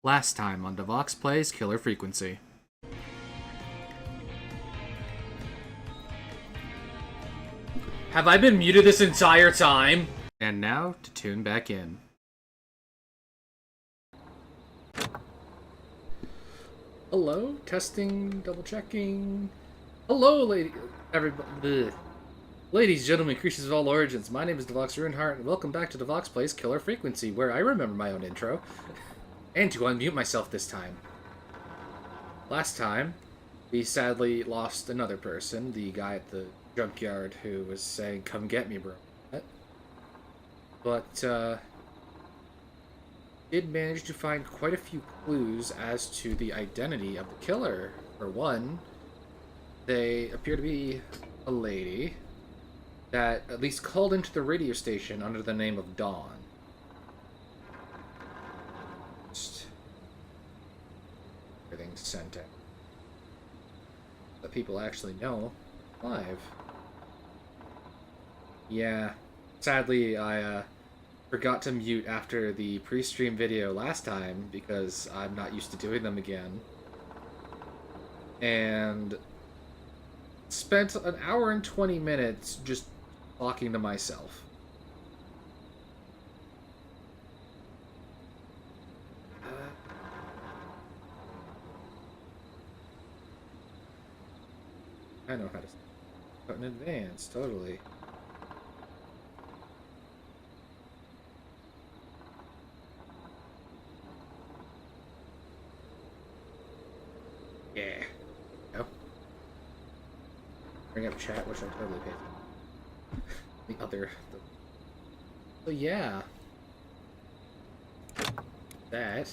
Last time on Devox Plays Killer Frequency. Have I been muted this entire time? And now to tune back in. Hello? Testing, double checking. Hello, everybody. Ladies, gentlemen, creatures of all origins, my name is Devox Ruinheart, and welcome back to Devox Plays Killer Frequency, where I remember my own intro. And to unmute myself this time. Last time, we sadly lost another person, the guy at the junkyard who was saying, "Come get me, bro." But, did manage to find quite a few clues as to the identity of the killer. For one, they appear to be a lady that at least called into the radio station under the name of Dawn. Just everything sent out that people actually know live. Yeah, sadly, I forgot to mute after the pre-stream video last time because I'm not used to doing them again. And spent an hour and 20 minutes just talking to myself. I know how to start in advance, totally. Yeah. No. Bring up chat, which I totally paid. The other. So yeah. That.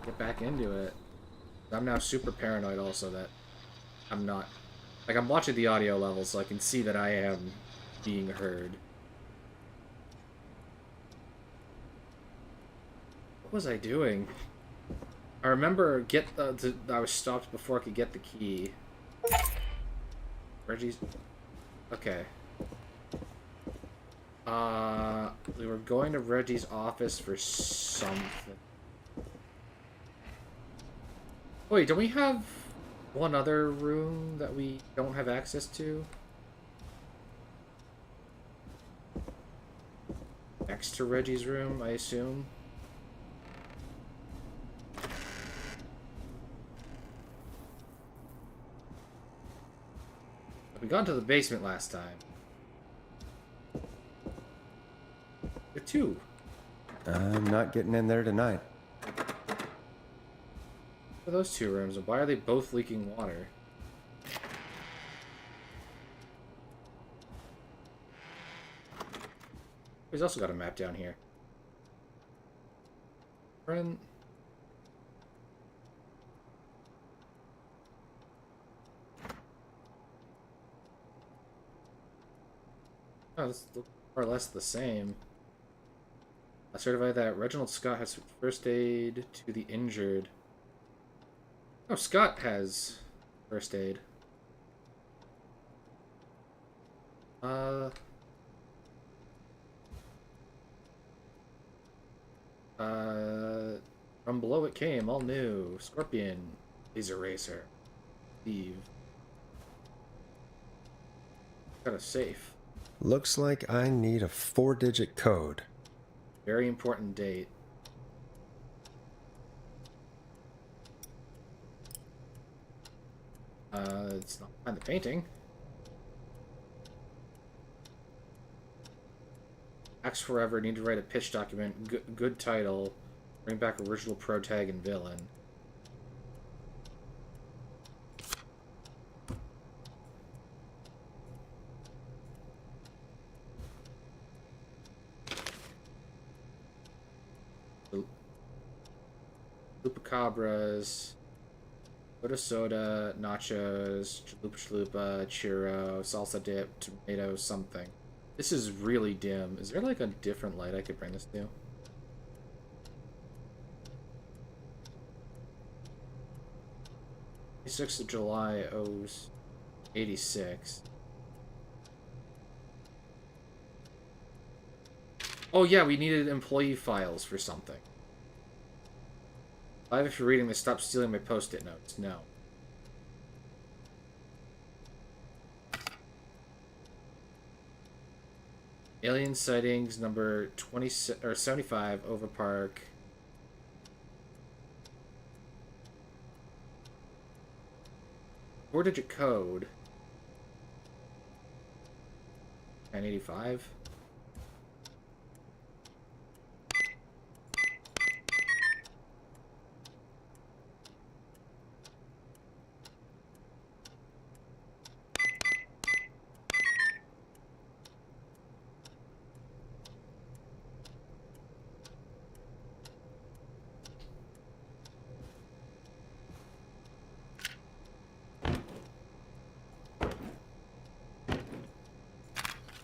Get back into it. I'm now super paranoid also that I'm not... Like, I'm watching the audio levels so I can see that I am being heard. What was I doing? I remember I was stopped before I could get the key. Reggie's... Okay. We were going to Reggie's office for something. Wait, don't we have one other room that we don't have access to? Next to Reggie's room, I assume? We got into the basement last time. The two. I'm not getting in there tonight. What are those two rooms, and why are they both leaking water? He's also got a map down here. Friend. Oh, this looks more or less the same. I certify that Reginald Scott has first aid to the injured. Oh, Scott has first aid. From below it came, all new. Scorpion, Laser Racer, Steve. Got a safe. Looks like I need a 4-digit code. Very important date. It's not behind the painting. Axe Forever, need to write a pitch document. Good title. Bring back original protag and villain. Chupacabras. Soda, nachos, chalupa chalupa, churro, salsa dip, tomato, something. This is really dim. Is there like a different light I could bring this to? July 86. Oh yeah, we needed employee files for something. 5 if you're reading this, stop stealing my post-it notes. No. Alien sightings number 20 or 75 over park. Four-digit code. 985.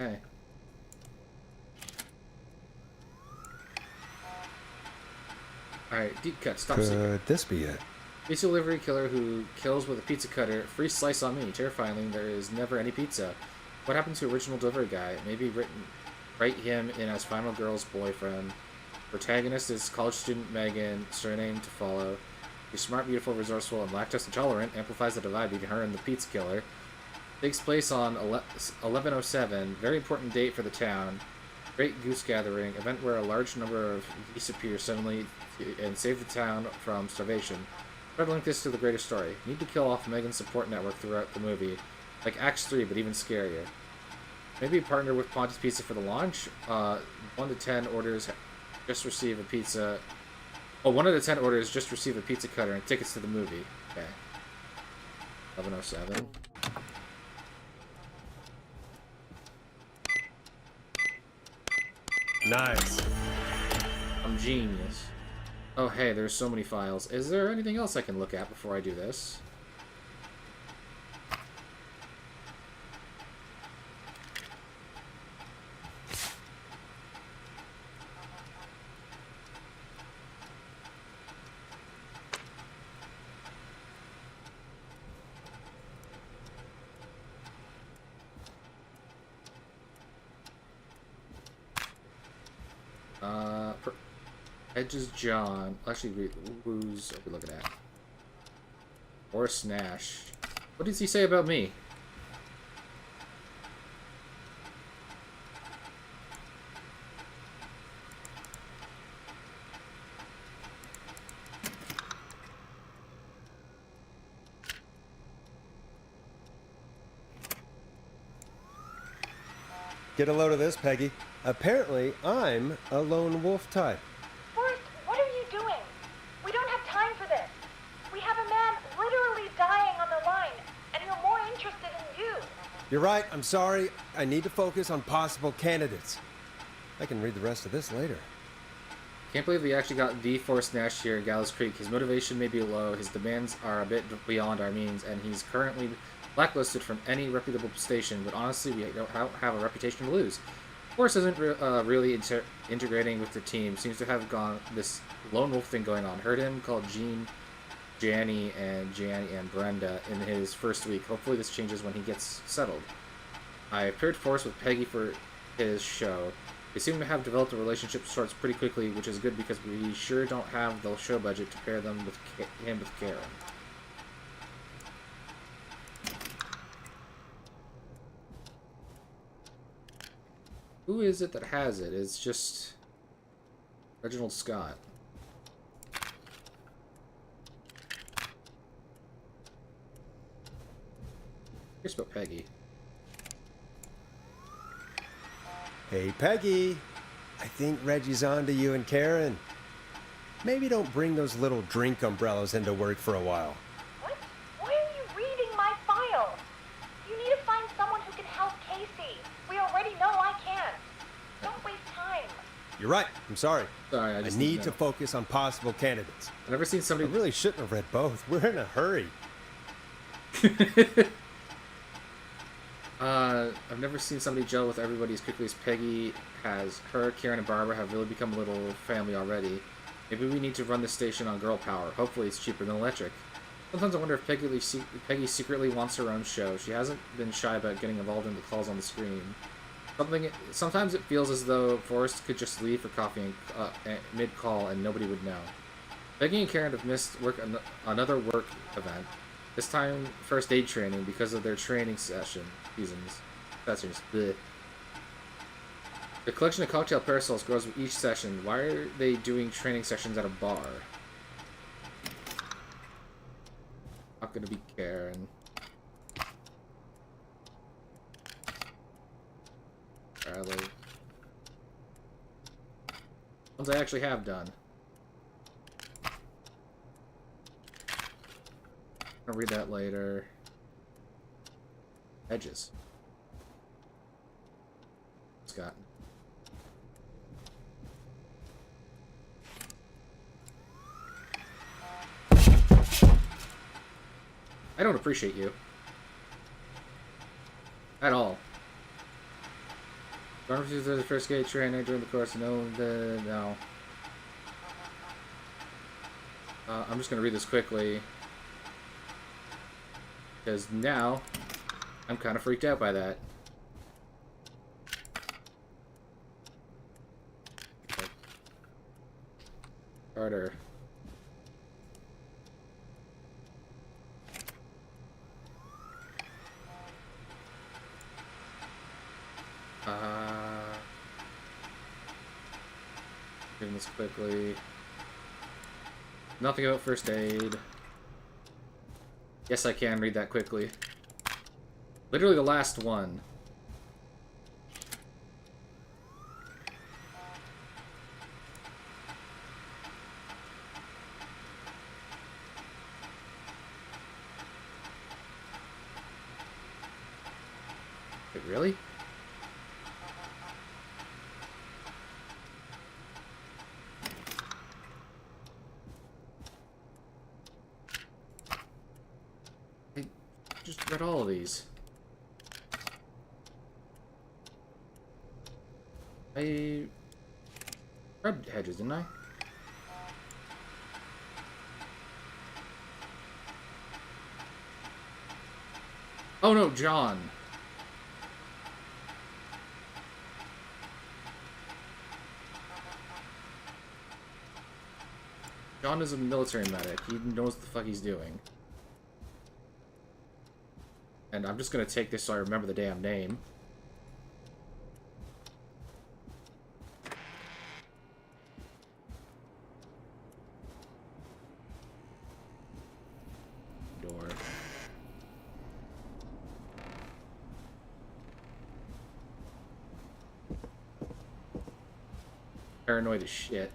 Okay. Alright, deep cut, stop secret. Could this be it? Pizza delivery killer who kills with a pizza cutter. Free slice on me. Terrifyingly, there is never any pizza. What happened to original delivery guy? Maybe write him in as final girl's boyfriend. Protagonist is college student Megan, surname to follow. She's smart, beautiful, resourceful, and lactose intolerant. Amplifies the divide between her and the pizza killer. Takes place on 1107. Very important date for the town. Great goose gathering. Event where a large number of geese appear suddenly and save the town from starvation. Try to link this to the greater story. Need to kill off Megan's support network throughout the movie. Like Acts 3, but even scarier. Maybe partner with Pontius Pizza for the launch. 1 to 10 orders just receive a pizza. Oh, 1 out of 10 orders just receive a pizza cutter and tickets to the movie. Okay. 1107. Nice. I'm genius. Oh, hey, there's so many files. Is there anything else I can look at before I do this? Edges John. Actually, who's are we looking at? Horace Nash. What does he say about me? Get a load of this, Peggy. Apparently, I'm a lone wolf type. Forrest, what are you doing? We don't have time for this. We have a man literally dying on the line, and we're more interested in you. You're right, I'm sorry. I need to focus on possible candidates. I can read the rest of this later. Can't believe we actually got the Forrest Nash here at Gallows Creek. His motivation may be low, his demands are a bit beyond our means, and he's currently blacklisted from any reputable station, but honestly, we don't have a reputation to lose. Forrest isn't really integrating with the team. Seems to have gone this lone wolf thing going on. Heard him call Janny and Brenda in his first week. Hopefully this changes when he gets settled. I paired Forrest with Peggy for his show. They seem to have developed a relationship of sorts pretty quickly, which is good because we sure don't have the show budget to pair them with him with Karen. Who is it that has it? It's just Reginald Scott. Here's about Peggy. Hey, Peggy. I think Reggie's on to you and Karen. Maybe don't bring those little drink umbrellas into work for a while. What? Why are you reading my file? You need to find someone who can help Casey. We already know I can't. Don't waste time. You're right. I'm sorry. Sorry, I I just need to focus on possible candidates. I've never seen I somebody. really shouldn't have read both. We're in a hurry. I've never seen somebody gel with everybody as quickly as Peggy has. Her, Karen, and Barbara have really become a little family already. Maybe we need to run the station on girl power. Hopefully it's cheaper than electric. Sometimes I wonder if Peggy secretly wants her own show. She hasn't been shy about getting involved in the calls on the screen. Sometimes it feels as though Forrest could just leave for coffee mid-call and nobody would know. Peggy and Karen have missed another work event. This time, first aid training because of their training sessions. Blech. The collection of cocktail parasols grows with each session. Why are they doing training sessions at a bar? Not gonna be Karen. Charlie. Ones I actually have done. I'll read that later. Edges. Scott. I don't appreciate you. At all. Pharmacy the first gate trainer during the course. No. I'm just gonna read this quickly. Because now, I'm kind of freaked out by that. Carter. Doing this quickly. Nothing about first aid. Yes, I can read that quickly. Literally the last one. Wait, really? Just read all of these. I read Hedges, didn't I? Oh no, John. John is a military medic. He knows what the fuck he's doing. And I'm just gonna take this so I remember the damn name. Door. Paranoid as shit.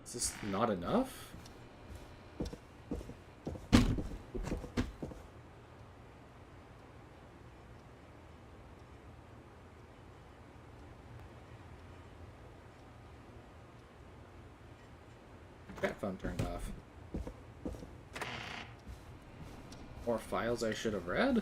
Is this not enough? Chat phone turned off. More files I should have read?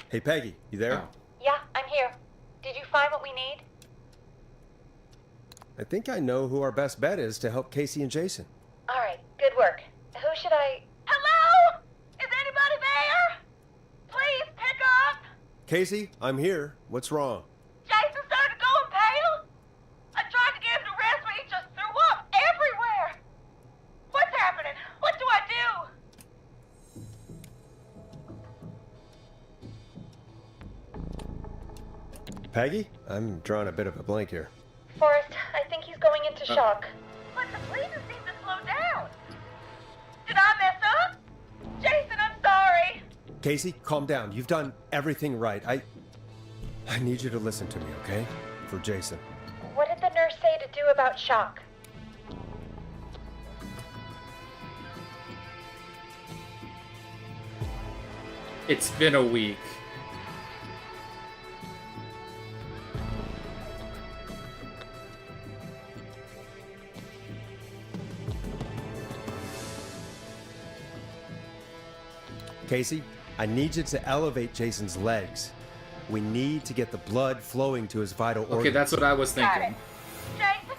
Hey, Peggy, you there? Oh. Yeah, I'm here. Did you find what we need? I think I know who our best bet is to help Casey and Jason. All right, good work. Who should I... Hello? Is anybody there? Please pick up. Casey, I'm here. What's wrong? Jason started going pale. I tried to get him to rest, but he just threw up everywhere. What's happening? What do I do? Peggy? I'm drawing a bit of a blank here. Forrest, I think he's going into shock. But the breathing seemed to slow down. Did I mess up? Jason, I'm sorry. Casey, calm down. You've done everything right. I need you to listen to me, okay? For Jason. What did the nurse say to do about shock? It's been a week. Casey, I need you to elevate Jason's legs. We need to get the blood flowing to his vital organs. Okay, that's what I was Got thinking. it. Jason,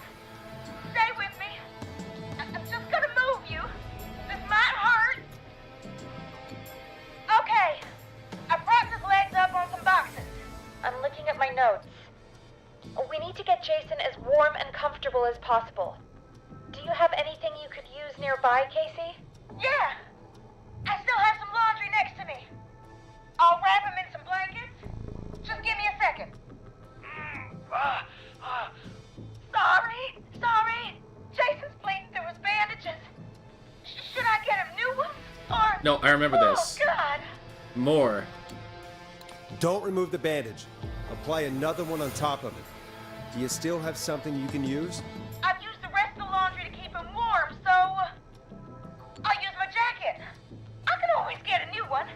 stay with me. I'm just gonna move you. This might hurt. Okay. I propped his legs up on some boxes. I'm looking at my notes. We need to get Jason as warm and comfortable as possible. Do you have anything you could use nearby, Casey? Yeah. I still have some laundry next to me. I'll wrap him in some blankets. Just give me a second. Sorry. Jason's bleeding through his bandages. Should I get him new ones? Or... No, I remember this. Oh, God. More. Don't remove the bandage. Apply another one on top of it. Do you still have something you can use? I've used the rest of the laundry to keep him warm, so... I'll use my jacket. I can always get a new one.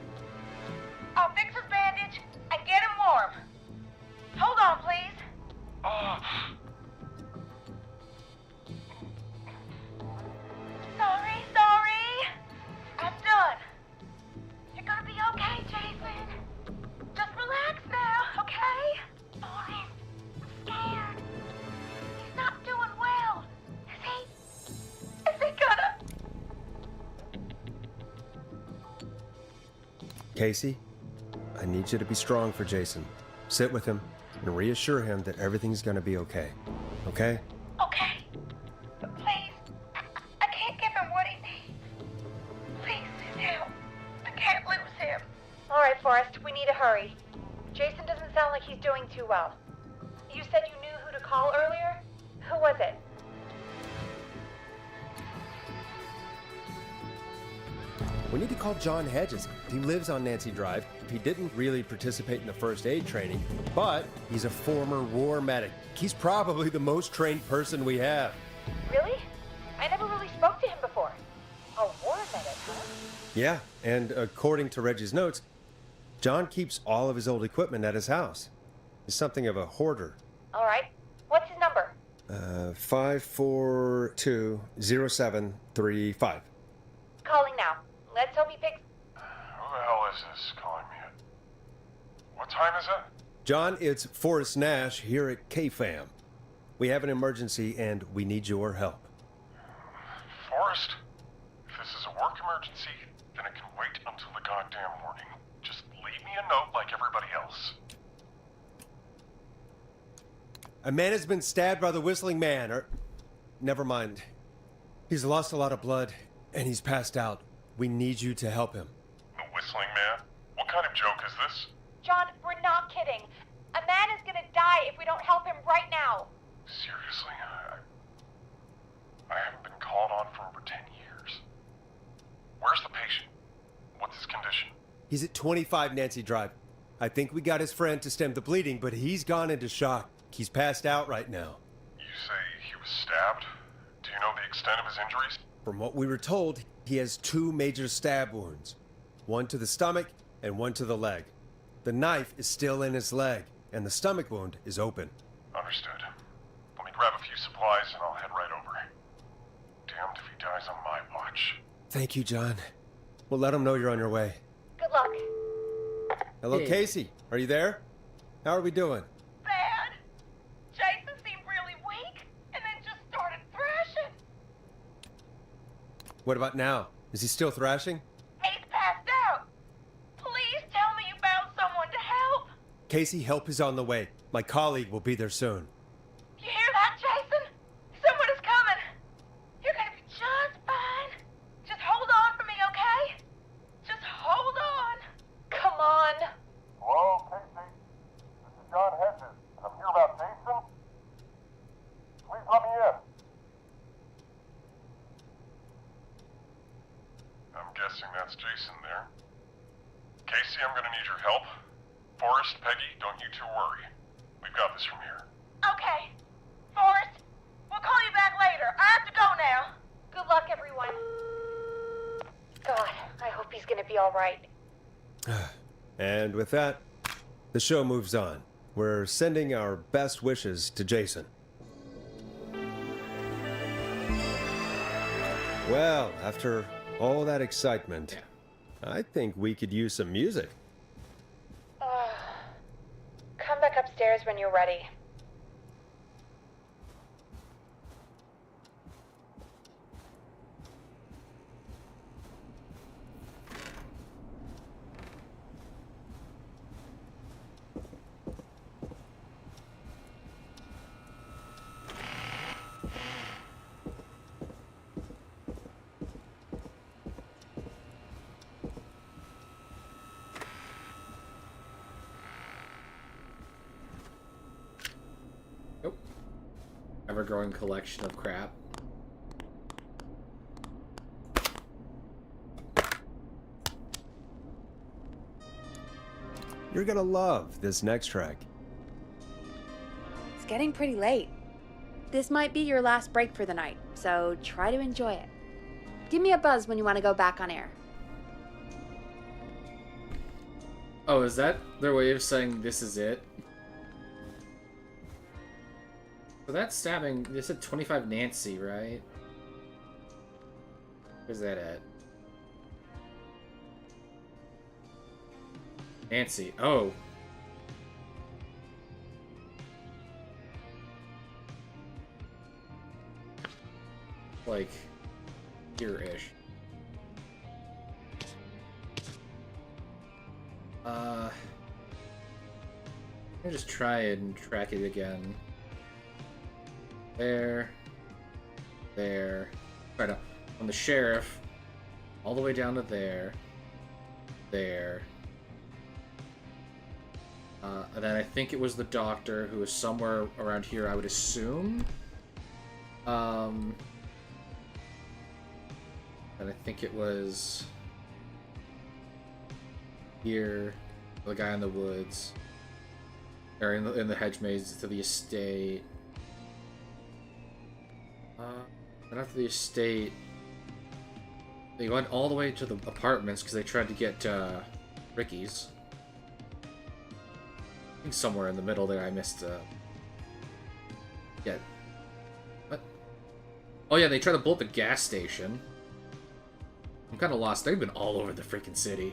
I'll fix his bandage and get him warm. Hold on, please. Sorry. I'm done. You're gonna be okay, Jason. Just relax now, okay? Boris, I'm scared. He's not doing well. Is he gonna... Casey, I need you to be strong for Jason. Sit with him and reassure him that everything's gonna be okay. Okay? Okay. But please, I can't give him what he needs. Please sit down. I can't lose him. All right, Forrest, we need to hurry. Jason doesn't sound like he's doing too well. You said you knew who to call earlier? Who was it? We need to call John Hedges. He lives on Nancy Drive. He didn't really participate in the first aid training, but he's a former war medic. He's probably the most trained person we have. Really? I never really spoke to him before. A war medic, huh? Yeah, and according to Reggie's notes, John keeps all of his old equipment at his house. He's something of a hoarder. All right. What's his number? 5420735. Calling now. Let's hope he picks... Who the hell is this calling me at? What time is it? John, it's Forrest Nash here at KFAM. We have an emergency and we need your help. Forrest? If this is a work emergency, then it can wait until the goddamn morning. Just leave me a note like everybody else. A man has been stabbed by the Whistling Man, or... Never mind. He's lost a lot of blood, and he's passed out. We need you to help him. The Whistling Man? What kind of joke is this? John, we're not kidding. A man is gonna die if we don't help him right now. Seriously, I haven't been called on for over 10 years. Where's the patient? What's his condition? He's at 25 Nancy Drive. I think we got his friend to stem the bleeding, but he's gone into shock. He's passed out right now. You say he was stabbed? Do you know the extent of his injuries? From what we were told, he has 2 major stab wounds. One to the stomach and one to the leg. The knife is still in his leg, and the stomach wound is open. Understood. Let me grab a few supplies and I'll head right over. Damned if he dies on my watch. Thank you, John. We'll let him know you're on your way. Good luck. Hello, Hey. Casey. Are you there? How are we doing? Bad. Jason seemed really weak and then just started thrashing. What about now? Is he still thrashing? He's passed out. Please tell me you found someone to help. Casey, help is on the way. My colleague will be there soon. You hear that, Jason? Someone is coming. You're gonna be just fine. Just hold on for me, okay? Just hold on. Come on. Hello, Casey. This is John Hedges. I'm here about Jason. Please let me in. I'm guessing that's Jason there. Casey, I'm gonna need your help. Forrest, Peggy, don't you two worry. We've got this from here. Okay. Forrest, we'll call you back later. I have to go now. Good luck, everyone. God, I hope he's gonna be all right. And with that, the show moves on. We're sending our best wishes to Jason. Well, after all that excitement, I think we could use some music. Come back upstairs when you're ready. Nope. Ever-growing collection of crap. You're gonna love this next track. It's getting pretty late. This might be your last break for the night, so try to enjoy it. Give me a buzz when you want to go back on air. Oh, is that their way of saying this is it? So that stabbing, they said 25 Nancy, right? Where's that at? Nancy. Oh. Like, here-ish. Let me just try and track it again. There. Right up. From the sheriff, all the way down to there. There. And then I think it was the doctor who was somewhere around here, I would assume. And I think it was here, the guy in the woods, or in the hedge maze to the estate. And after the estate, they went all the way to the apartments because they tried to get Ricky's. I think somewhere in the middle there I missed. Yeah. What? Oh yeah, they tried to blow up the gas station. I'm kind of lost. They've been all over the freaking city.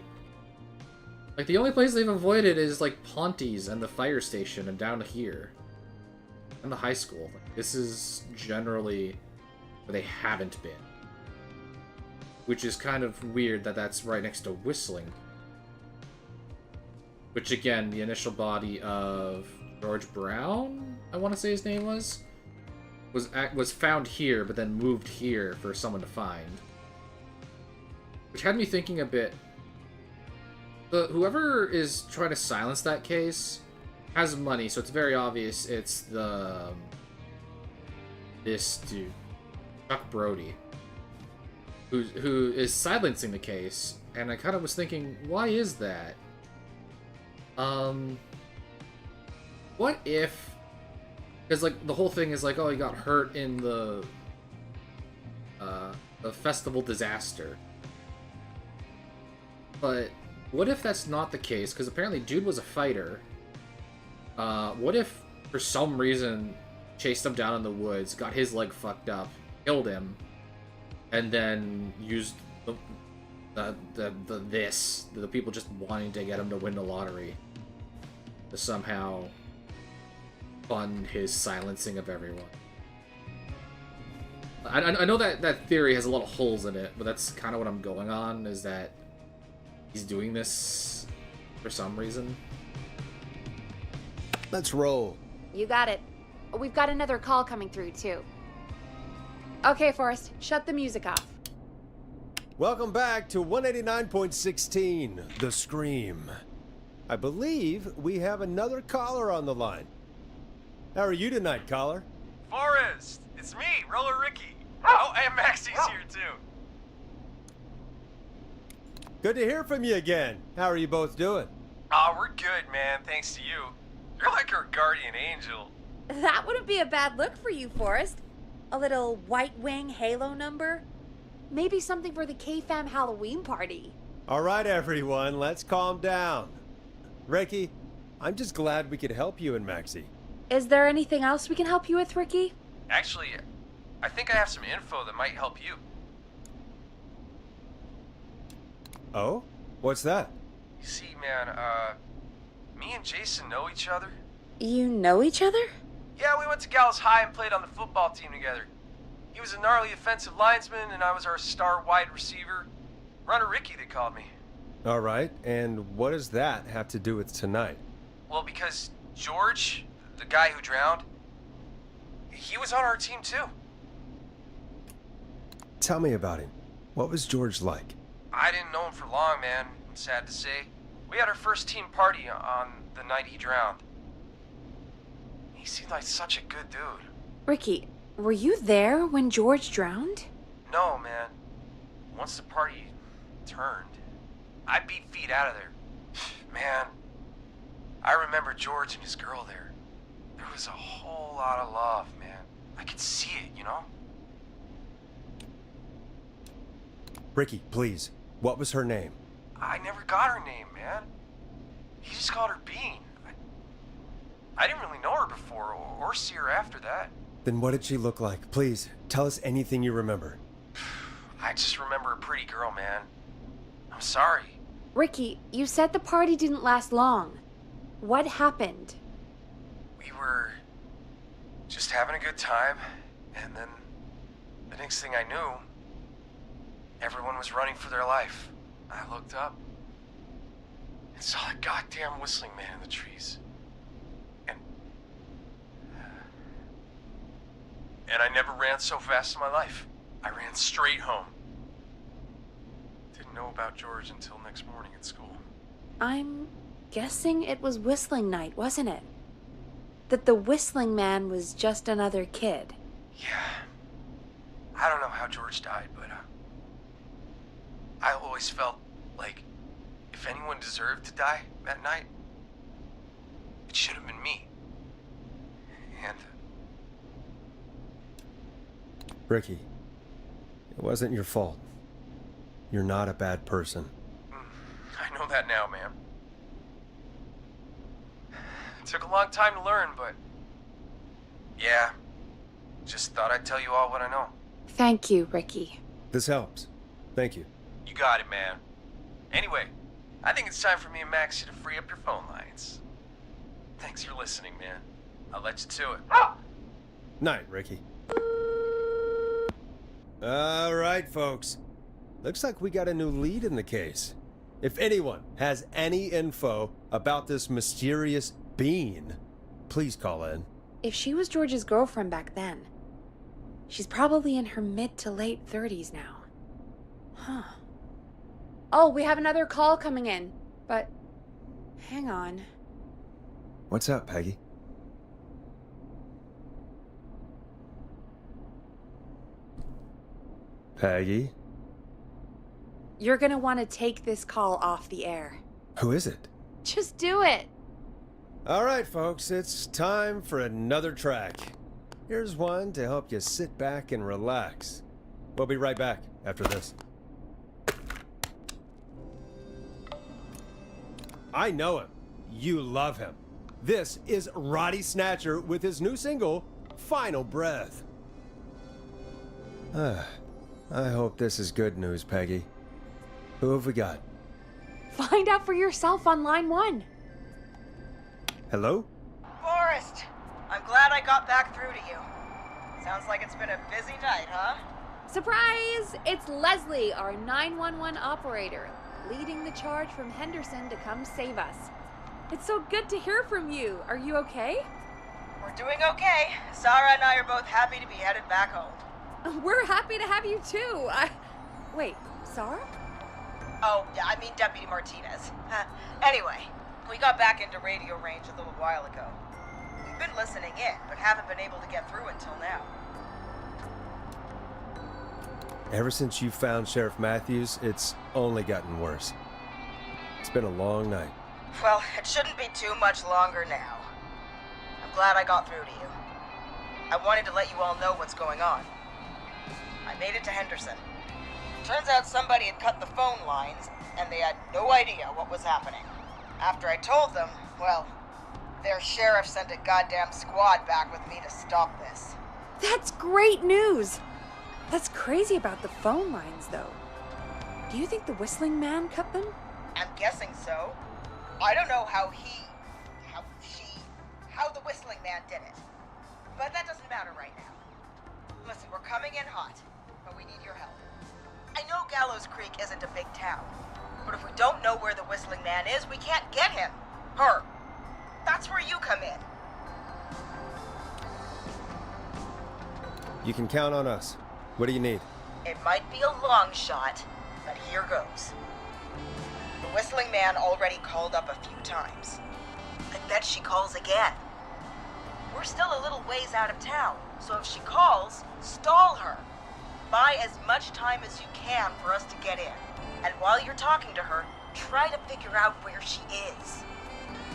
Like, the only place they've avoided is, like, Ponte's and the fire station and down here. And the high school. Like, this is generally where they haven't been. Which is kind of weird that that's right next to Whistling. Which, again, the initial body of George Brown, I want to say his name was found here, but then moved here for someone to find. Which had me thinking a bit. Whoever is trying to silence that case has money, so it's very obvious it's this dude, Chuck Brody, who is silencing the case. And I kind of was thinking, why is that? What if? Because like the whole thing is like, oh, he got hurt in the festival disaster. But what if that's not the case? Because apparently dude was a fighter. What if, for some reason, chased him down in the woods, got his leg fucked up, killed him, and then used the people just wanting to get him to win the lottery to somehow fund his silencing of everyone? I know that theory has a lot of holes in it, but that's kind of what I'm going on, is that he's doing this for some reason. Let's roll. You got it. We've got another call coming through, too. Okay, Forrest, shut the music off. Welcome back to 189.16, The Scream. I believe we have another caller on the line. How are you tonight, caller? Forrest! It's me, Roller Ricky. Oh, and Maxie's here, too. Good to hear from you again. How are you both doing? Oh, we're good, man, thanks to you. You're like our guardian angel. That wouldn't be a bad look for you, Forrest. A little White Wing Halo number? Maybe something for the K-Fam Halloween party. All right, everyone, let's calm down. Ricky, I'm just glad we could help you and Maxie. Is there anything else we can help you with, Ricky? Actually, I think I have some info that might help you. Oh? What's that? You see, man, me and Jason know each other. You know each other? Yeah, we went to Gallows High and played on the football team together. He was a gnarly offensive linesman, and I was our star wide receiver. Runner Ricky, they called me. All right, and what does that have to do with tonight? Well, because George, the guy who drowned, he was on our team too. Tell me about him. What was George like? I didn't know him for long, man. Sad to say. We had our first team party on the night he drowned. He seemed like such a good dude. Ricky, were you there when George drowned? No, man. Once the party turned, I beat feet out of there. Man, I remember George and his girl there. There was a whole lot of love, man. I could see it, you know? Ricky, please. What was her name? I never got her name, man. He just called her Bean. I didn't really know her before or see her after that. Then what did she look like? Please, tell us anything you remember. I just remember a pretty girl, man. I'm sorry. Ricky, you said the party didn't last long. What happened? We were just having a good time, and then the next thing I knew, everyone was running for their life. I looked up and saw that goddamn whistling man in the trees. And I never ran so fast in my life. I ran straight home. Didn't know about George until next morning at school. I'm guessing it was whistling night, wasn't it? That the whistling man was just another kid. Yeah. I don't know how George died, but I always felt like if anyone deserved to die that night, it should have been me. And Ricky, it wasn't your fault. You're not a bad person. I know that now, man. It took a long time to learn, but yeah, just thought I'd tell you all what I know. Thank you, Ricky. This helps. Thank you. You got it, man. Anyway, I think it's time for me and Maxie to free up your phone lines. Thanks for listening, man. I'll let you to it. Night, Ricky. All right, folks. Looks like we got a new lead in the case. If anyone has any info about this mysterious bean, please call in. If she was George's girlfriend back then, she's probably in her mid to late 30s now. Huh. Oh, we have another call coming in, but hang on. What's up, Peggy? Peggy? You're gonna want to take this call off the air. Who is it? Just do it. All right, folks, it's time for another track. Here's one to help you sit back and relax. We'll be right back after this. I know him. You love him. This is Roddy Snatcher with his new single, Final Breath. I hope this is good news, Peggy. Who have we got? Find out for yourself on line 1. Hello? Forrest! I'm glad I got back through to you. Sounds like it's been a busy night, huh? Surprise! It's Leslie, our 911 operator, leading the charge from Henderson to come save us. It's so good to hear from you. Are you okay? We're doing okay. Sarah and I are both happy to be headed back home. We're happy to have you too. Wait, Sarah? Oh, I mean Deputy Martinez. Anyway, we got back into radio range a little while ago. We've been listening in, but haven't been able to get through until now. Ever since you found Sheriff Matthews, it's only gotten worse. It's been a long night. Well, it shouldn't be too much longer now. I'm glad I got through to you. I wanted to let you all know what's going on. I made it to Henderson. Turns out somebody had cut the phone lines, and they had no idea what was happening. After I told them, well, their sheriff sent a goddamn squad back with me to stop this. That's great news. That's crazy about the phone lines, though. Do you think the whistling man cut them? I'm guessing so. I don't know how the Whistling Man did it. But that doesn't matter right now. Listen, we're coming in hot, but we need your help. I know Gallows Creek isn't a big town, but if we don't know where the Whistling Man is, we can't get him. Her. That's where you come in. You can count on us. What do you need? It might be a long shot, but here goes. The Whistling Man already called up a few times. I bet she calls again. We're still a little ways out of town, so if she calls, stall her. Buy as much time as you can for us to get in. And while you're talking to her, try to figure out where she is.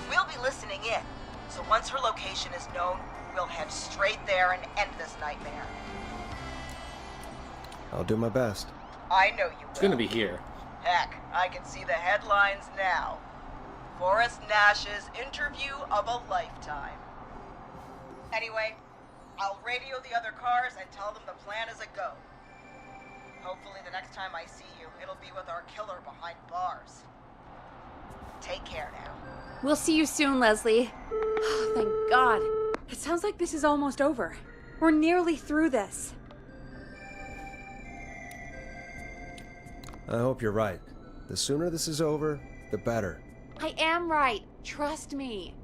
We'll be listening in, so once her location is known, we'll head straight there and end this nightmare. I'll do my best. I know you will. It's gonna be here. Heck, I can see the headlines now. Forrest Nash's interview of a lifetime. Anyway, I'll radio the other cars and tell them the plan is a go. Hopefully the next time I see you, it'll be with our killer behind bars. Take care now. We'll see you soon, Leslie. Thank God. It sounds like this is almost over. We're nearly through this. I hope you're right. The sooner this is over, the better. I am right. Trust me.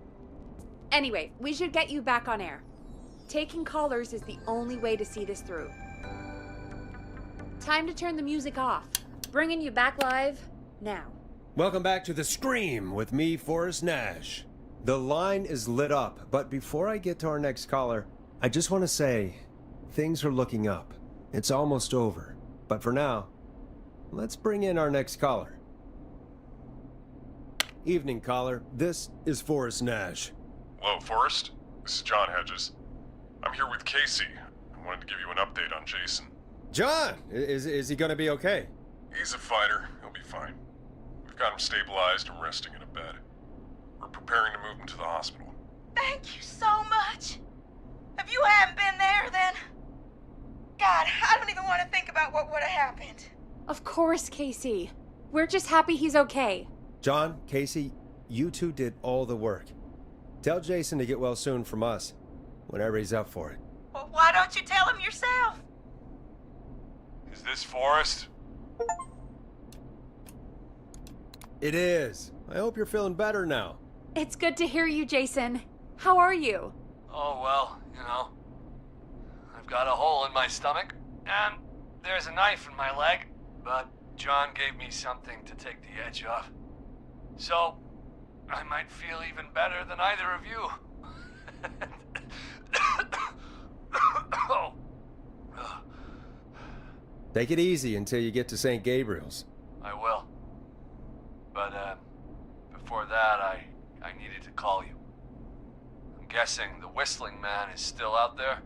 Anyway, we should get you back on air. Taking callers is the only way to see this through. Time to turn the music off. Bringing you back live now. Welcome back to The Scream with me, Forrest Nash. The line is lit up, but before I get to our next caller, I just want to say, things are looking up. It's almost over. But for now, let's bring in our next caller. Evening, caller. This is Forrest Nash. Hello, Forrest. This is John Hedges. I'm here with Casey. I wanted to give you an update on Jason. John! Is he gonna be okay? He's a fighter. He'll be fine. We've got him stabilized and resting in a bed. We're preparing to move him to the hospital. Thank you so much. If you hadn't been there, then... God, I don't even want to think about what would have happened. Of course, Casey. We're just happy he's okay. John, Casey, you two did all the work. Tell Jason to get well soon from us, whenever he's up for it. Well, why don't you tell him yourself? Is this Forrest? It is. I hope you're feeling better now. It's good to hear you, Jason. How are you? Oh, well, I've got a hole in my stomach, and there's a knife in my leg, but John gave me something to take the edge off. So, I might feel even better than either of you. Oh. Take it easy until you get to St. Gabriel's. I will. But, before that, I needed to call you. I'm guessing the Whistling Man is still out there?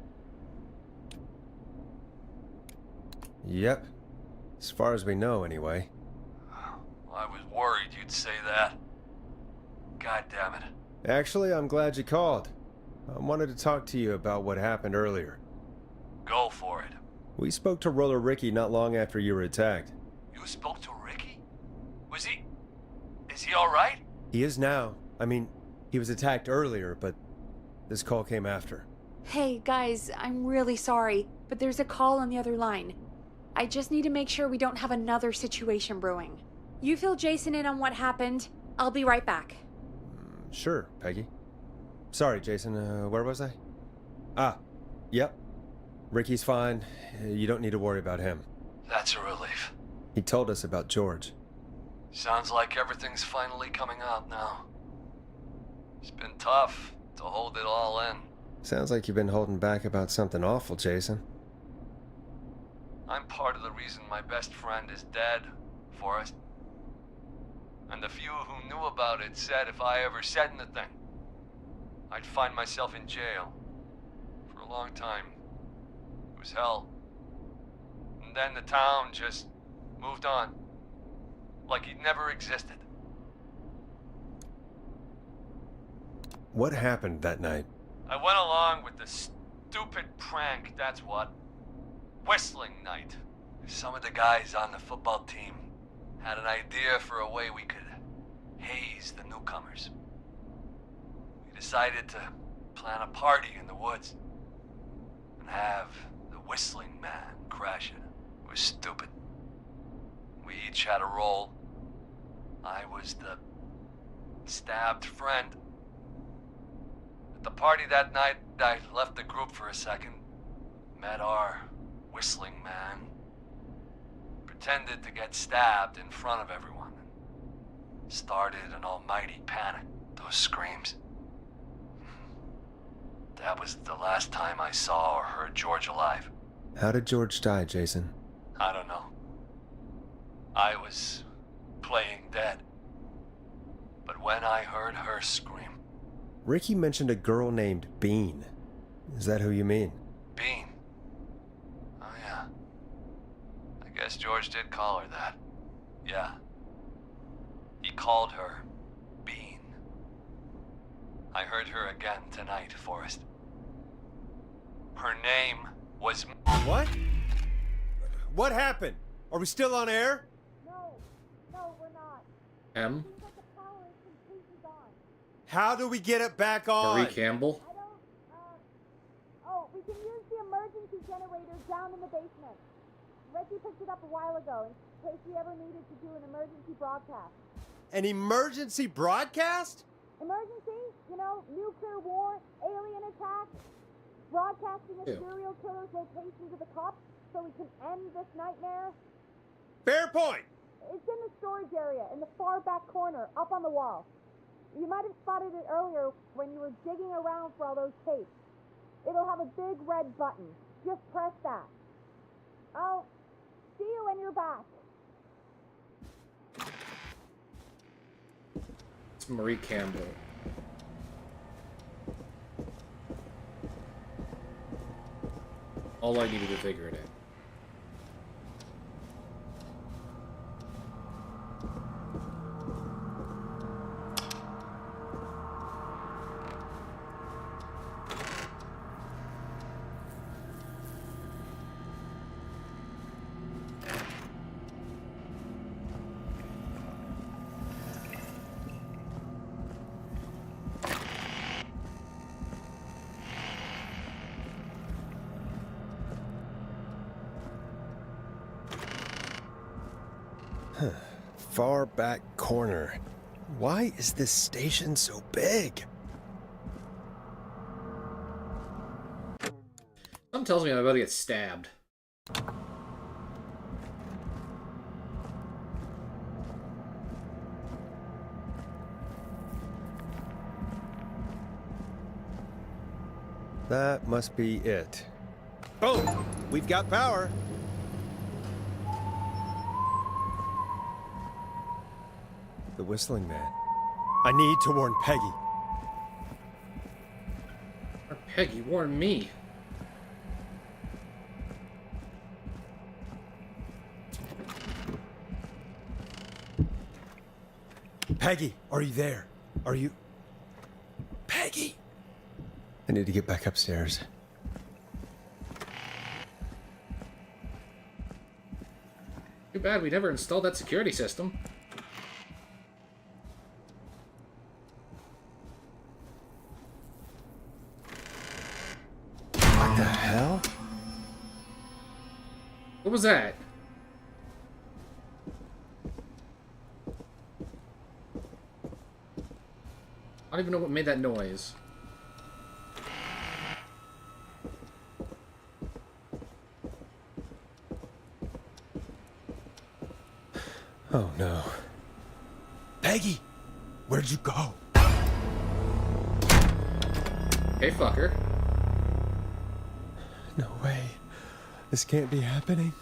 Yep. As far as we know, anyway. I was worried you'd say that. God damn it. Actually, I'm glad you called. I wanted to talk to you about what happened earlier. Go for it. We spoke to Roller Ricky not long after you were attacked. You spoke to Ricky? Is he alright? He is now. I mean, he was attacked earlier, but this call came after. Hey, guys, I'm really sorry, but there's a call on the other line. I just need to make sure we don't have another situation brewing. You fill Jason in on what happened. I'll be right back. Sure, Peggy. Sorry, Jason, where was I? Yep. Ricky's fine. You don't need to worry about him. That's a relief. He told us about George. Sounds like everything's finally coming out now. It's been tough to hold it all in. Sounds like you've been holding back about something awful, Jason. I'm part of the reason my best friend is dead, Forrest. And the few who knew about it said if I ever said anything, I'd find myself in jail. For a long time. It was hell. And then the town just moved on. Like he'd never existed. What happened that night? I went along with the stupid prank, that's what. Whistling night. Some of the guys on the football team had an idea for a way we could haze the newcomers. We decided to plan a party in the woods and have the Whistling Man crash it. It was stupid. We each had a role. I was the stabbed friend. At the party that night, I left the group for a second, met our Whistling Man, pretended to get stabbed in front of everyone, and started an almighty panic. Those screams. That was the last time I saw or heard George alive. How did George die, Jason? I don't know. I was playing dead. But when I heard her scream... Ricky mentioned a girl named Bean. Is that who you mean? Bean. Oh yeah. I guess George did call her that. Yeah. He called her Bean. I heard her again tonight, Forrest. Her name was... What? What happened? Are we still on air? No, we're not. M. Seems like the power is completely gone. How do we get it back on? Marie Campbell. I don't, oh, we can use the emergency generators down in the basement. Reggie picked it up a while ago in case we ever needed to do an emergency broadcast. An emergency broadcast? Emergency? You know, nuclear war, alien attack, broadcasting a Ew. serial killer's location to the cops so we can end this nightmare. Fair point. It's in the storage area in the far back corner, up on the wall. You might have spotted it earlier when you were digging around for all those tapes. It'll have a big red button. Just press that. I'll see you when you're back. It's Marie Campbell. All I needed to figure it out. Far back corner. Why is this station so big? Something tells me I'm about to get stabbed. That must be it. Boom! We've got power. The Whistling Man. I need to warn Peggy. Or Peggy warned me. Peggy, are you there? Are you... Peggy! I need to get back upstairs. Too bad we never installed that security system. What the hell? What was that? I don't even know what made that noise. Oh no. Peggy! Where'd you go? Hey, fucker. No way. This can't be happening.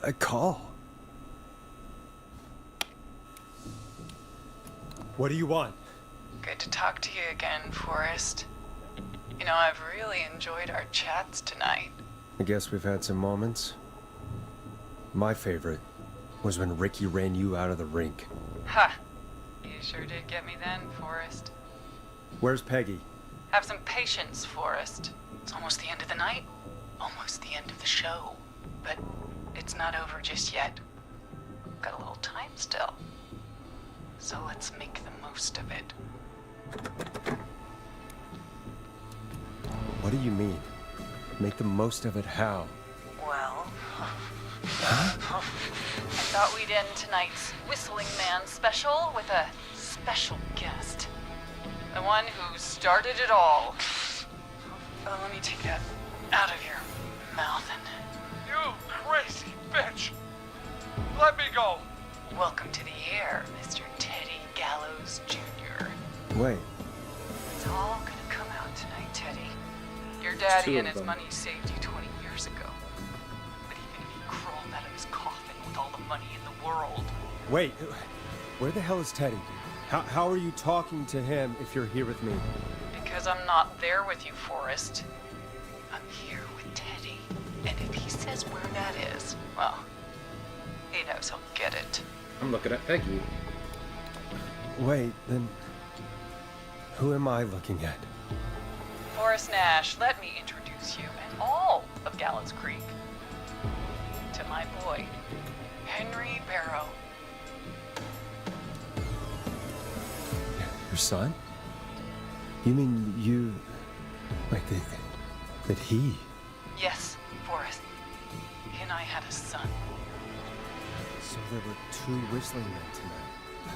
A call. What do you want? Good to talk to you again, Forrest. You know, I've really enjoyed our chats tonight. I guess we've had some moments. My favorite was when Ricky ran you out of the rink. Ha! You sure did get me then, Forrest. Where's Peggy? Have some patience, Forrest. It's almost the end of the night, almost the end of the show. But it's not over just yet. Got a little time still. So let's make the most of it. What do you mean? Make the most of it how? Well, I thought we'd end tonight's Whistling Man special with a special guest. The one who started it all. Let me take that out of your mouth and... You crazy bitch! Let me go! Welcome to the air, Mr. Teddy Gallows Jr. Wait, It's all gonna come out tonight, Teddy. Your two daddy of and his them. money saved you 20 years ago. But even if he crawled out of his coffin with all the money in the world, wait. Where the hell is Teddy? How are you talking to him if you're here with me? because I'm not there with you, Forrest. I'm here with Teddy. And if he says where that is, well, he knows he'll get it. I'm looking at Peggy. Wait, then who am I looking at? Forrest Nash, let me introduce you and all of Gallows Creek to my boy, Henry Barrow. Your son? You mean you... Wait, that he... Yes, Forrest. He and I had a son. So there were two whistling men tonight.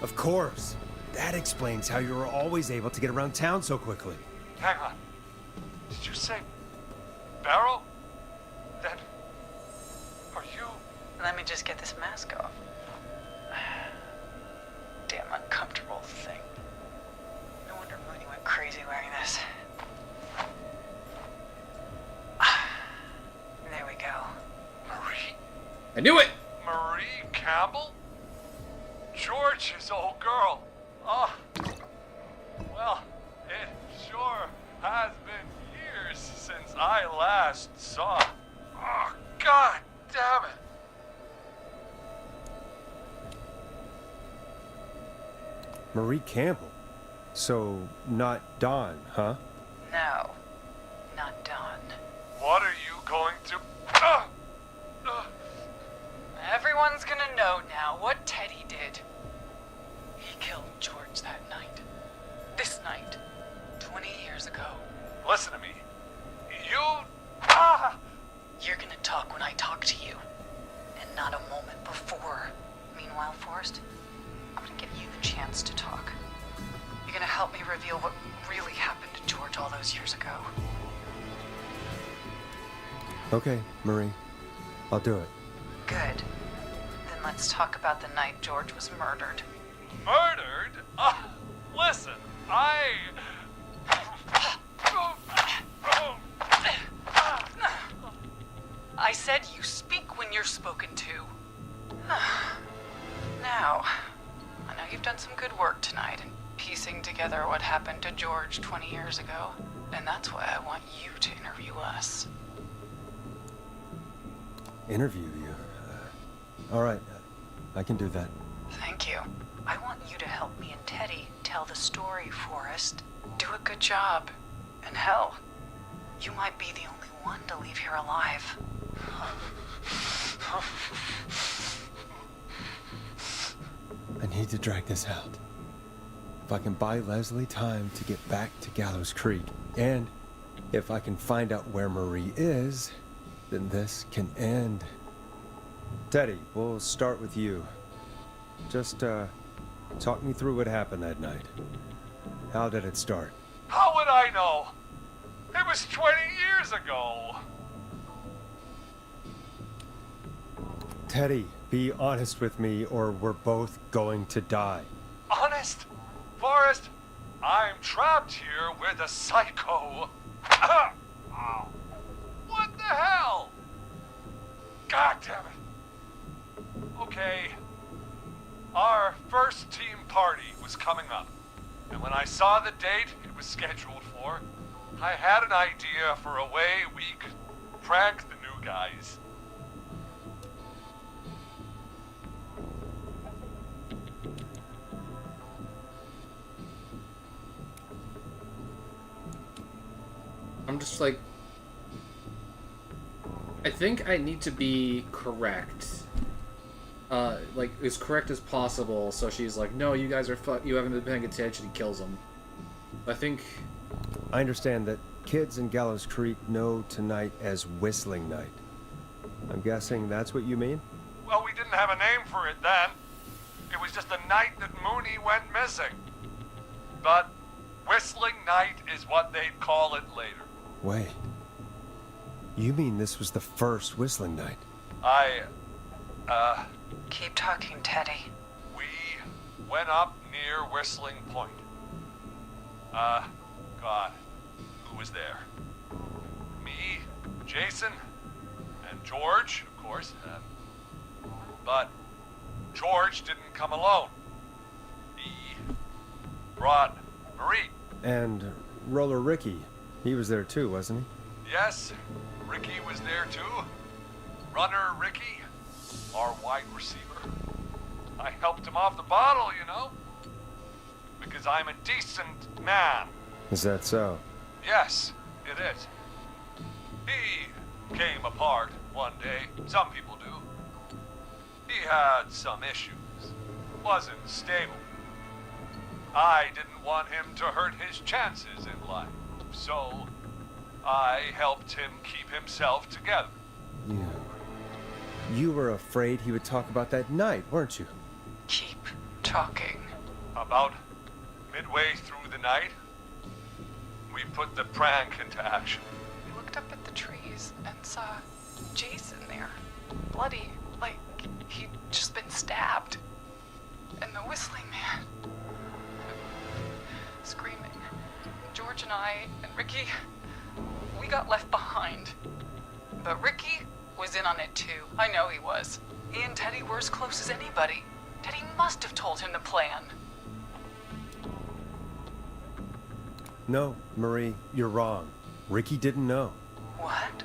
Of course! That explains how you were always able to get around town so quickly. Hang on. Did you say Barrow? Then are you? Let me just get this mask off. Damn uncomfortable thing. No wonder Mooney went crazy wearing this. There we go. Marie? I knew it! Marie Campbell? George's old girl. Oh. Well, it sure has been years since I last saw. Oh, God damn it. Marie Campbell? So, not Dawn, huh? No, not Dawn. What are you going to... Ah! Ah! Everyone's gonna know now what Teddy did. He killed George that night. This night. 20 years ago. Listen to me. You... Ah! You're gonna talk when I talk to you. And not a moment before. Meanwhile, Forrest, I'm gonna give you the chance to talk. You're gonna help me reveal what really happened to George all those years ago. Okay, Marie. I'll do it. Good. Then let's talk about the night George was murdered. Murdered? Listen, I said you speak when you're spoken to. Now, I know you've done some good work tonight in piecing together what happened to George 20 years ago, and that's why I want you to interview us. Interview you? All right. I can do that. Thank you. I want you to help me and Teddy tell the story, Forrest. Do a good job. And hell, you might be the only one to leave here alive. I need to drag this out. If I can buy Leslie time to get back to Gallows Creek, and if I can find out where Marie is, then this can end. Teddy, we'll start with you. Just, talk me through what happened that night. How did it start? how would I know? It was 20 years ago. Teddy, be honest with me or we're both going to die. Honest? Forrest, I'm trapped here with a psycho. Ow. What the hell? God damn it. Okay. Our first team party was coming up. And when I saw the date it was scheduled for, I had an idea for a way we could prank the new guys. I'm just like, I think I need to be correct. Like, as correct as possible, so she's like, no, you guys are you haven't been paying attention, he kills him. I think... I understand that kids in Gallows Creek know tonight as Whistling Night. I'm guessing that's what you mean? Well, we didn't have a name for it then. It was just the night that Mooney went missing. But Whistling Night is what they'd call it later. Wait. You mean this was the first Whistling Night? Keep talking, Teddy. We went up near Whistling Point. God, who was there? Me, Jason, and George, of course. But George didn't come alone. He brought Marie. And Roller Ricky. He was there too, wasn't he? Yes, Ricky was there too. Runner Ricky, our wide receiver. I helped him off the bottle, you know. Because I'm a decent man. Is that so? Yes, it is. He came apart one day. Some people do. He had some issues. Wasn't stable. I didn't want him to hurt his chances in life. So, I helped him keep himself together. You were afraid he would talk about that night, weren't you? Keep talking. About midway through the night, we put the prank into action. We looked up at the trees and saw Jason there. Bloody, like he'd just been stabbed. And the Whistling Man. Screaming. George and I and Ricky, we got left behind. But Ricky was in on it too. I know he was. He and Teddy were as close as anybody. Teddy must have told him the plan. No, Marie, you're wrong. Ricky didn't know. What?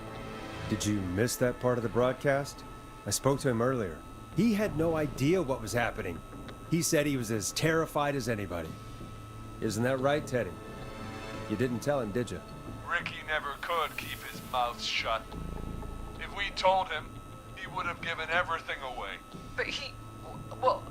Did you miss that part of the broadcast? I spoke to him earlier. He had no idea what was happening. He said he was as terrified as anybody. Isn't that right, Teddy? You didn't tell him, did you? Ricky never could keep his mouth shut. If we told him, he would have given everything away. But well...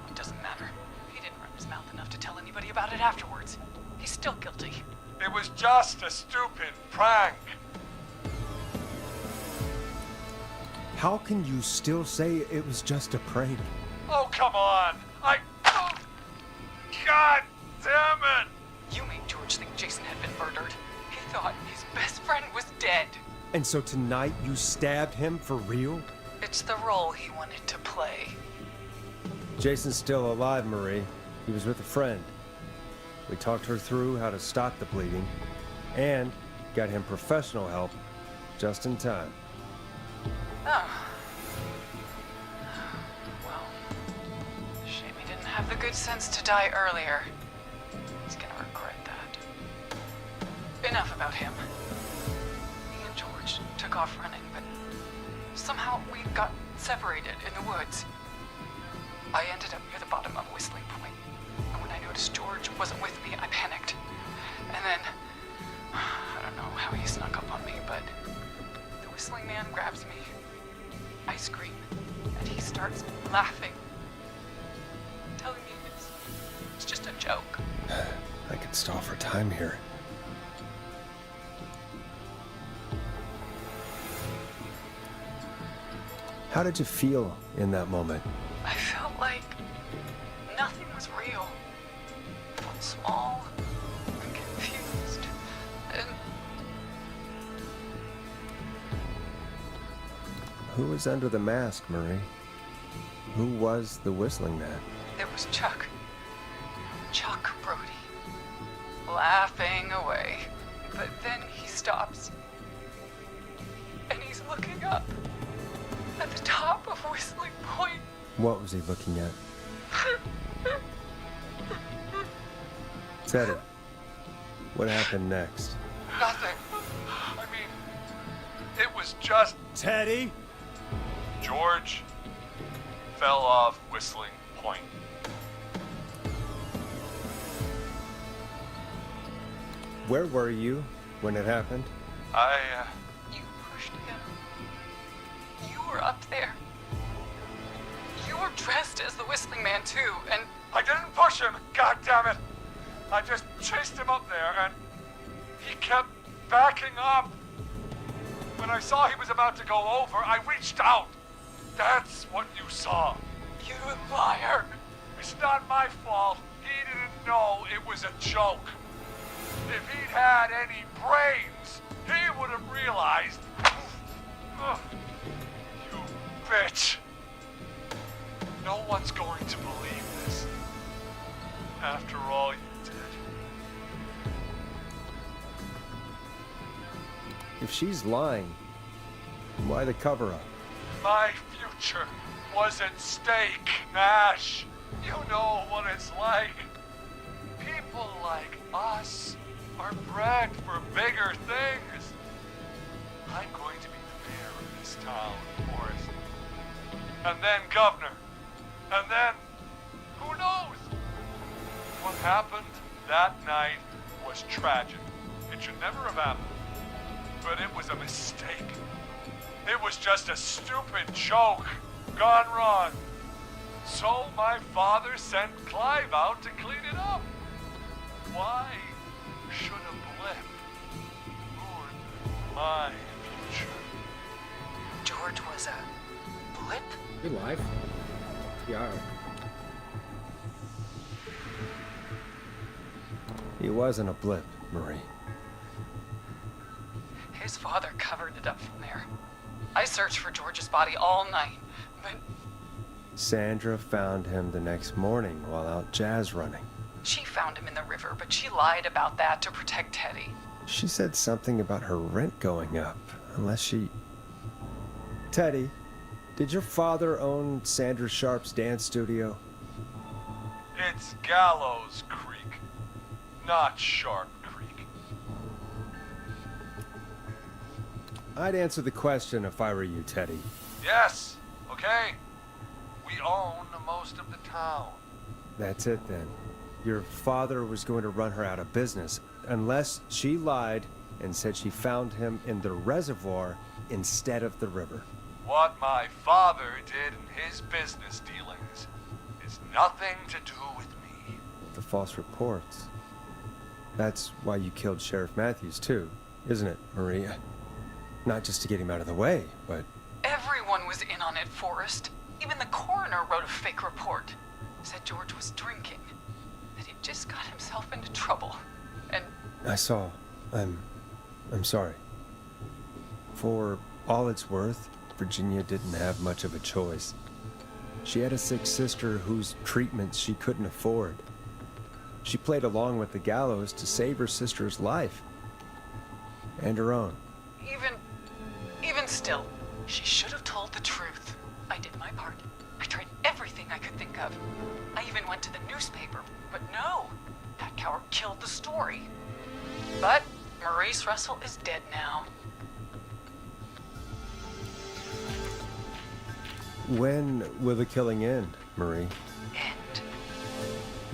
It doesn't matter. He didn't run his mouth enough to tell anybody about it afterwards. He's still guilty. It was just a stupid prank. How can you still say it was just a prank? Oh, come on. Oh, God damn it. You made George think Jason had been murdered. He thought his best friend was dead. And so tonight you stabbed him for real? It's the role he wanted to play. Jason's still alive, Marie. He was with a friend. We talked her through how to stop the bleeding and got him professional help just in time. Oh. Well, shame he didn't have the good sense to die earlier. He's gonna regret that. Enough about him. Me and George took off running, but somehow we got separated in the woods. I ended up near the bottom of Whistling Point, and when I noticed George wasn't with me, I panicked. And then, I don't know how he snuck up on me, but the Whistling Man grabs me. I scream, and he starts laughing, telling me it's just a joke. I could stall for time here. How did you feel in that moment? I felt like nothing was real. I felt small and confused, and Who was under the mask, Marie? Who was the Whistling Man? there was Chuck Brody, laughing away. But then he stops, and he's looking up at the top of Whistling Point. What was he looking at? Teddy, what happened next? Nothing. I mean, it was just Teddy? George fell off Whistling Point. Where were you when it happened? You pushed him. You were up there. You were dressed as the Whistling Man, too, and I didn't push him, god damn it! I just chased him up there and he kept backing up. When I saw he was about to go over, I reached out. That's what you saw. you liar. It's not my fault. He didn't know it was a joke. If he'd had any brains, he would have realized. Ugh. You bitch. No one's going to believe this. After all you did. If she's lying, why the cover-up? My future was at stake, Nash. You know what it's like. People like us are bred for bigger things. I'm going to be the mayor of this town, Forrest. And then governor. And then, who knows? What happened that night was tragic. It should never have happened. But it was a mistake. It was just a stupid joke gone wrong. So my father sent Clive out to clean it up. Why should a blip ruin my future? George was a blip? You live? Yeah. He wasn't a blip, Marie. His father covered it up from there. I searched for George's body all night, but Sandra found him the next morning while out jazz running. she found him in the river, but she lied about that to protect Teddy. She said something about her rent going up, unless she... Teddy, did your father own Sandra Sharp's dance studio? It's Gallows Creek, not Sharp Creek. I'd answer the question if I were you, Teddy. Yes, okay. We own most of the town. That's it then. Your father was going to run her out of business, unless she lied and said she found him in the reservoir instead of the river. What my father did in his business dealings is nothing to do with me. The false reports. That's why you killed Sheriff Matthews too, isn't it, Maria? Not just to get him out of the way, but... Everyone was in on it, Forrest. Even the coroner wrote a fake report. Said George was drinking. That he'd just got himself into trouble. And I saw. I'm sorry. For all it's worth, Virginia didn't have much of a choice. She had a sick sister whose treatments she couldn't afford. She played along with the gallows to save her sister's life. And her own. even still, she should have told the truth. I did my part. I tried everything I could think of. I even went to the newspaper, but no. That coward killed the story. But Maurice Russell is dead now. When will the killing end, Marie? End?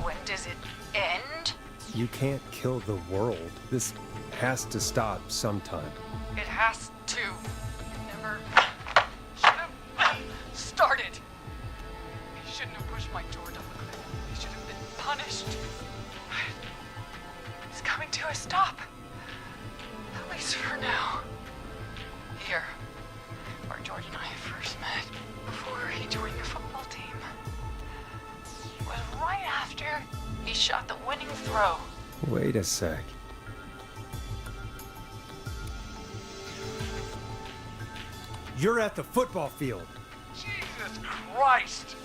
When does it end? You can't kill the world. This has to stop sometime. It has to. It never should have started. He shouldn't have pushed my George off the cliff. He should have been punished. It's coming to a stop. At least for now. Here, where George and I first met, before he joined the football team. It was right after he shot the winning throw. Wait a sec. You're at the football field. Jesus Christ!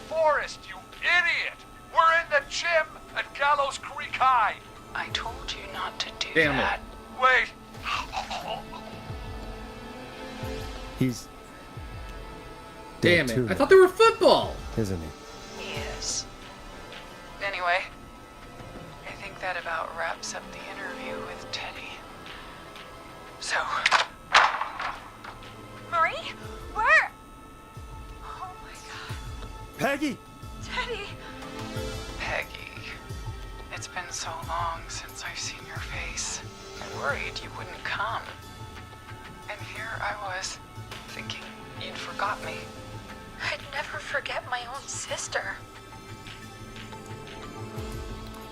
Forrest, you idiot! We're in the gym at Gallows Creek High! I told you not to do Damn it. that. Wait! He's Damn dead it. too, I thought they were football. isn't he? He is. Anyway, I think that about wraps up the interview with Teddy. So, Marie? Where? Oh my god. Peggy! Teddy! Peggy. It's been so long since I've seen your face. wouldn't come. And here I was, thinking you'd forgot me. I'd never forget my own sister.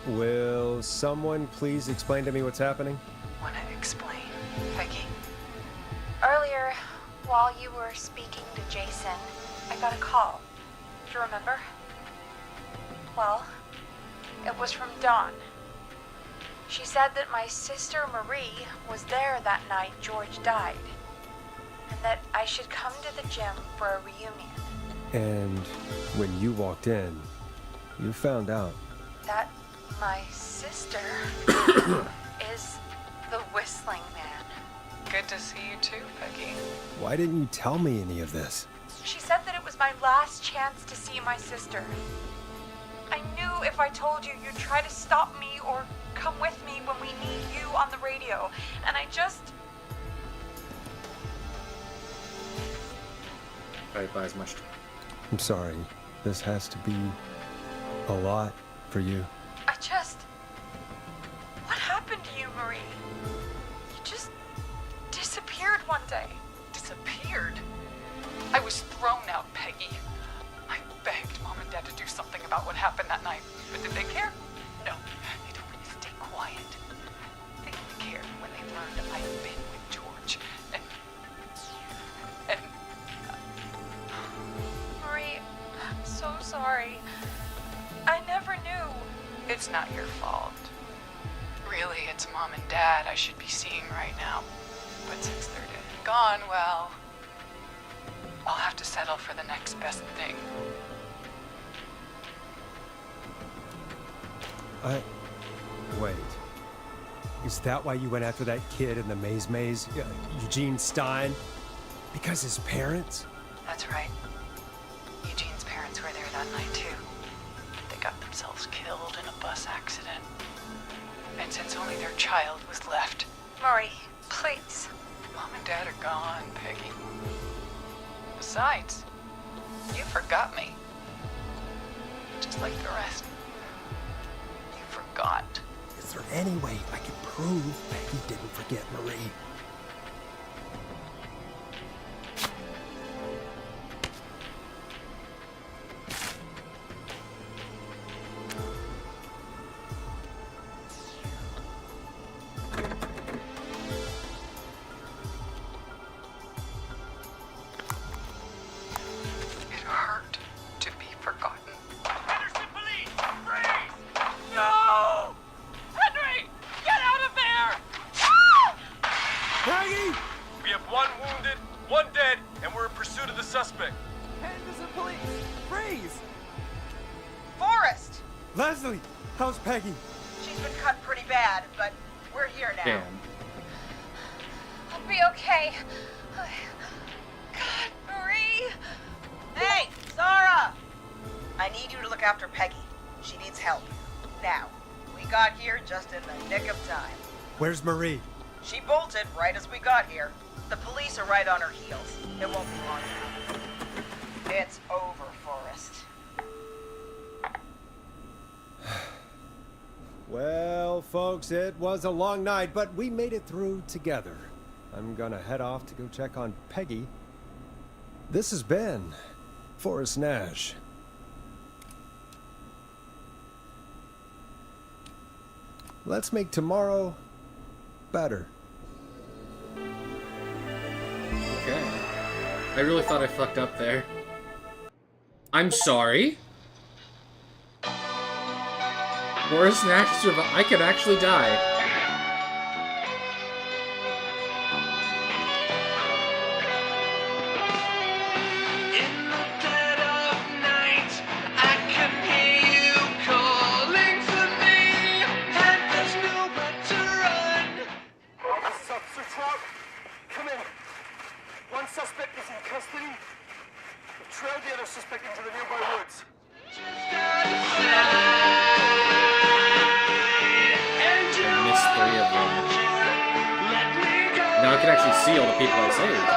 Will someone please explain to me what's happening? Wanna explain, Peggy? Earlier, while you were speaking to Jason, I got a call. Do you remember? Well, it was from Dawn. She said that my sister Marie was there that night George died, and that I should come to the gym for a reunion. And when you walked in, you found out. That my sister is the Whistling Man. Good to see you too, Peggy. Why didn't you tell me any of this? She said that it was my last chance to see my sister. I knew if I told you, you'd try to stop me or come with me when we need you on the radio. And I just... Probably buy as much. I'm sorry. This has to be a lot for you. What happened to you, Marie? You just disappeared one day. Disappeared? I was thrown out, Peggy. I begged Mom and Dad to do something about what happened that night. But did they care? No. They told me to stay quiet. They only cared when they learned I'd been with George. And... Marie, I'm so sorry. I never knew. It's not your fault. Really, it's Mom and Dad I should be seeing right now. But since they're dead and gone, well... I'll have to settle for the next best thing. Wait. Is that why you went after that kid in the maze? Eugene Stein? Because his parents? That's right. Eugene's parents were there that night, too. They got themselves killed in a bus accident. And since only their child was left... Marie, please. Mom and Dad are gone, Peggy. Besides, you forgot me. Just like the rest. You forgot. Is there any way I can prove that he didn't forget Marie? It hurt to be forgotten. Henderson police! Freeze! No! Henry! Get out of there! Maggie! We have one wounded, one dead, and we're in pursuit of the suspect. Henderson police! Freeze! Forrest! Leslie! How's Peggy? She's been cut pretty bad, but we're here now. Damn. I'll be okay. God, Marie! Hey, Zara! I need you to look after Peggy. She needs help. Now, we got here just in the nick of time. Where's Marie? She bolted right as we got here. The police are right on her heels. It won't be long now. It's over, Forrest. Well, folks, it was a long night, but we made it through together. I'm gonna head off to go check on Peggy. This has been Forrest Nash. Let's make tomorrow better. Okay. I really thought I fucked up there. I'm sorry. Forrest Nash survived. I could actually die. This is Officer Trout. Come in. One suspect is in custody. We've trailed the other suspect into the nearby woods. I missed 3 of them. Now I can actually see all the people I saved.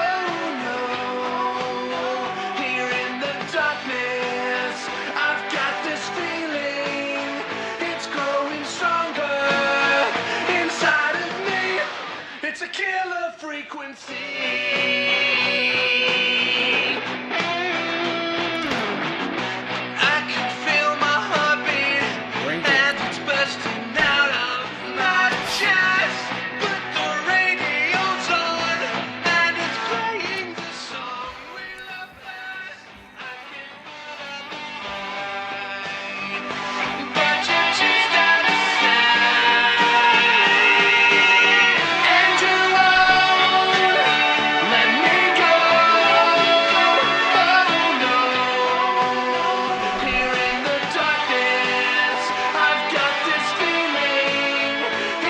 It's a killer frequency. I can feel my heartbeat and it's bursting out of my chest. But the radio's on and it's playing the song we love best. I can't find, but you're just out of sight. And you won't let me go. Oh no. Here in the darkness, I've got this feeling.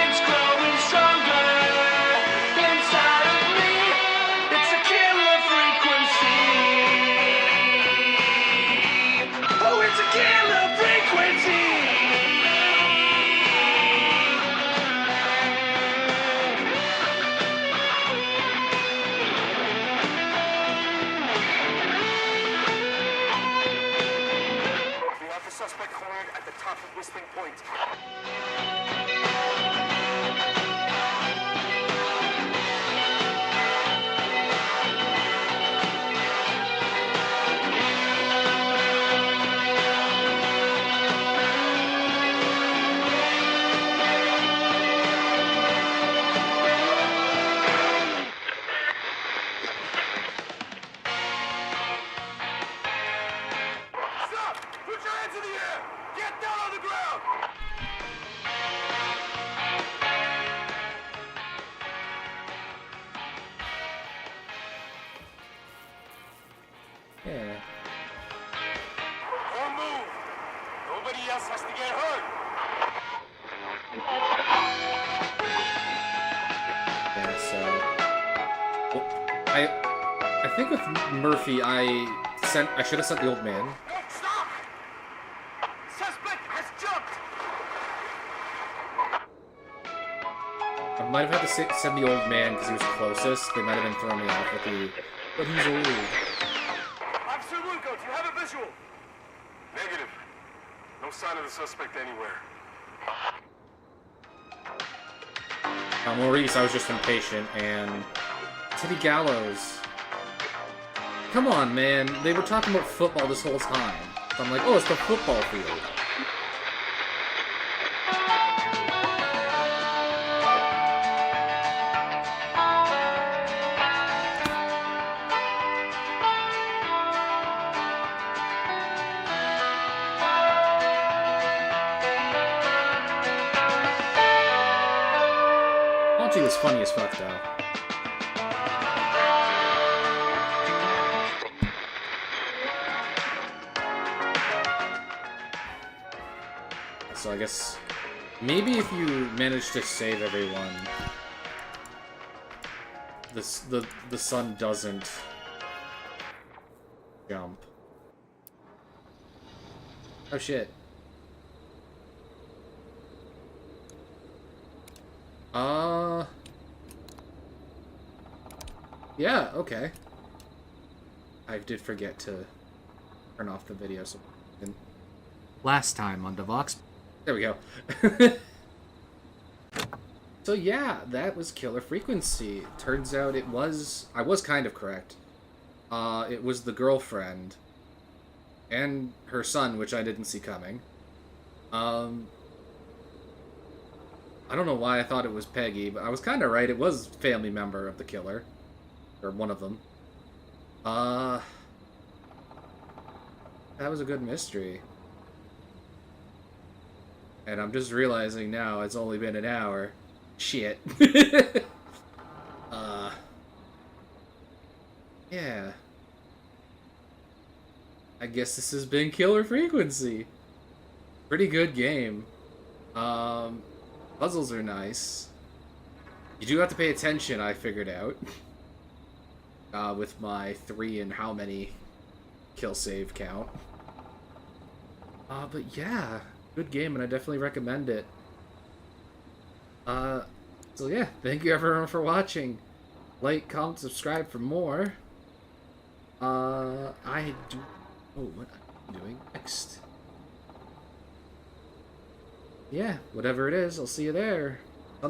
It's growing stronger inside of me. It's a killer frequency. Oh, it's a killer frequency. We have the suspect cornered at the top of Whistling Point. Stop! Put your hands in the air! Get down on the ground! Yeah. Don't move! Nobody else has to get hurt! Yeah, so I think with Murphy I should have sent the old man. No, stop! Suspect has jumped! I might have had to send the old man because he was closest. They might have been throwing me off with the, but he's old. Officer Lugo, do you have a visual? Negative. No sign of the suspect anywhere. Maurice, I was just impatient, and Teddy Gallows. Come on, man. They were talking about football this whole time. So I'm like, oh, it's the football field. Monty was funny as fuck, though. So I guess maybe if you manage to save everyone, the sun doesn't jump. Oh shit. Yeah, okay. I did forget to turn off the video, so Last time on Devox. there we go. So yeah, that was Killer Frequency. Turns out I was kind of correct. It was the girlfriend and her son, which I didn't see coming. I don't know why I thought it was Peggy, but I was kind of right. It was a family member of the killer. Or one of them. That was a good mystery. And I'm just realizing now it's only been an hour. Shit. Yeah. I guess this has been Killer Frequency. Pretty good game. Puzzles are nice. You do have to pay attention, I figured out. With my 3 and how many kill save count. But yeah, good game, and I definitely recommend it. So yeah, thank you everyone for watching. Like, comment, subscribe for more. I do. Oh, what am I doing next? Yeah, whatever it is, I'll see you there.